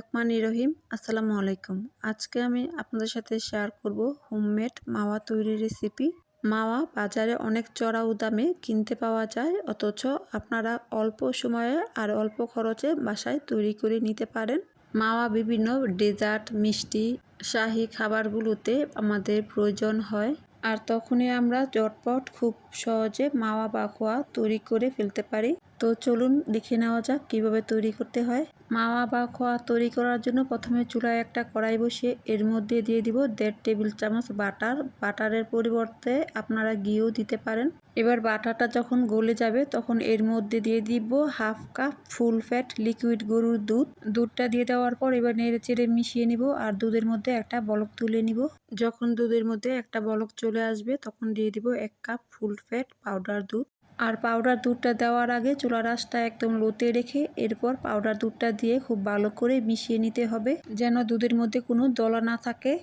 রহমানির রহিম। আসসালামু আলাইকুম। আজকে আমি আপনাদের সাথে শেয়ার করব হোমমেড মাওয়া তৈরির রেসিপি। মাওয়া বাজারে অনেক চড়া দামে কিনতে পাওয়া যায়, অথচ আপনারা অল্প সময়ে আর অল্প খরচে বাসায় তৈরি করে নিতে পারেন। মাওয়া বিভিন্ন ডেজার্ট, মিষ্টি, শাহী খাবারগুলোতে আমাদের প্রয়োজন হয়, আর তখনই আমরা ঝটপট খুব সহজে মাওয়া বা খোয়া তৈরি করে ফেলতে পারি। তো চলুন দেখে নেওয়া যাক কিভাবে তৈরি করতে হয়। মাওয়া বা খোয়া তৈরি করার জন্য প্রথমে চুলায় একটা কড়াই বসিয়ে এর মধ্যে দিয়ে দিব 1.5 টেবিল চামচ বাটার। বাটারের পরিবর্তে আপনারা ঘিও দিতে পারেন। এবার বাটারটা যখন গলে যাবে তখন এর মধ্যে দিয়ে দিব 1/2 কাপ ফুল ফ্যাট লিকুইড গরুর দুধ। দুধটা দিয়ে দেওয়ার পর এবার নেড়ে চেড়ে মিশিয়ে নিব আর দুধের মধ্যে একটা বলক তুলে নিব। যখন দুধের মধ্যে একটা বলক চলে আসবে তখন দিয়ে দিব 1 কাপ ফুল ফ্যাট পাউডার দুধ। আর পাউডার দুধটা দেওয়ার আগে চুলার আঁচটা একদম লোতে রেখে এরপর পাউডার দুধটা দিয়ে খুব ভালো করে মিশিয়ে নিতে হবে, যেন দুধের মধ্যে কোনো দলা না থাকে।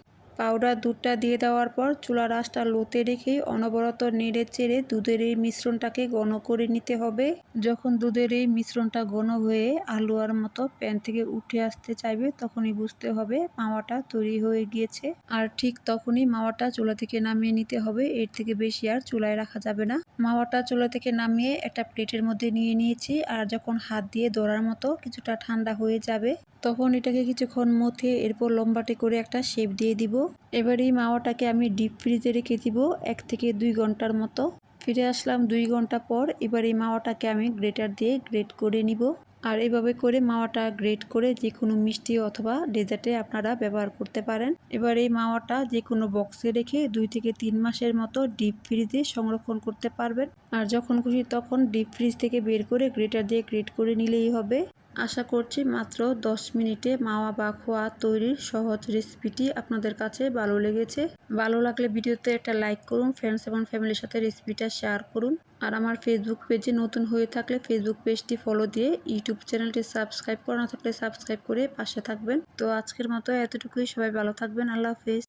পাউডার দুধটা দিয়ে দেওয়ার পর চুলার আঁচটা লোতে রেখে অনবরত নেড়ে চেড়ে দুধের এই মিশ্রণটাকে ঘন করে নিতে হবে। যখন দুধের এই মিশ্রণটা ঘন হয়ে আলুয়ার মতো প্যান থেকে উঠে আসতে চাইবে তখনই বুঝতে হবে মাওয়াটা তৈরি হয়ে গিয়েছে। আর ঠিক তখনই মাওয়াটা চুলা থেকে নামিয়ে নিতে হবে, এর থেকে বেশি আর চুলায় রাখা যাবে না। মাওয়াটা চুলা থেকে নামিয়ে একটা প্লেটের মধ্যে নিয়ে নিয়েছি, আর যখন হাত দিয়ে ধরার মতো কিছুটা ঠান্ডা হয়ে যাবে তখন এটাকে কিছুক্ষণ মথে এরপর লম্বাটে করে একটা শেপ দিয়ে দিব। এবার এই মাওয়াটাকে আমি ডিপ ফ্রিজে রেখে দিব 1 থেকে 2 ঘন্টার মতো। ফিরে আসলাম 2 ঘন্টা পর। এবার এই মাওয়াটাকে আমি গ্রেটার দিয়ে গ্রেট করে নিব। আর এভাবে করে মাওয়াটা গ্রেট করে যে কোনো মিষ্টি অথবা ডেজার্টে আপনারা ব্যবহার করতে পারেন। এবার এই মাওয়াটা যে কোনো বক্সে রেখে 2 থেকে 3 মাসের মতো ডিপ ফ্রিজে সংরক্ষণ করতে পারবেন। আর যখন খুশি তখন ডিপ ফ্রিজ থেকে বের করে গ্রেটার দিয়ে গ্রেট করে নিলেই হবে। আশা করছি মাত্র 10 মিনিটে মাওয়া বা খোয়া তৈরির সহজ রেসিপিটি আপনাদের কাছে ভালো লেগেছে। ভালো লাগলে ভিডিওতে একটা লাইক করুন, ফ্রেন্ডস এবং ফ্যামিলির সাথে রেসিপিটা শেয়ার করুন। আর আমার ফেসবুক পেজে নতুন হয়ে থাকলে ফেসবুক পেজটি ফলো দিয়ে ইউটিউব চ্যানেলটি সাবস্ক্রাইব করা না থাকলে সাবস্ক্রাইব করে পাশে থাকবেন। তো আজকের মতো এতটুকুই। সবাই ভালো থাকবেন। আল্লাহ হাফেজ।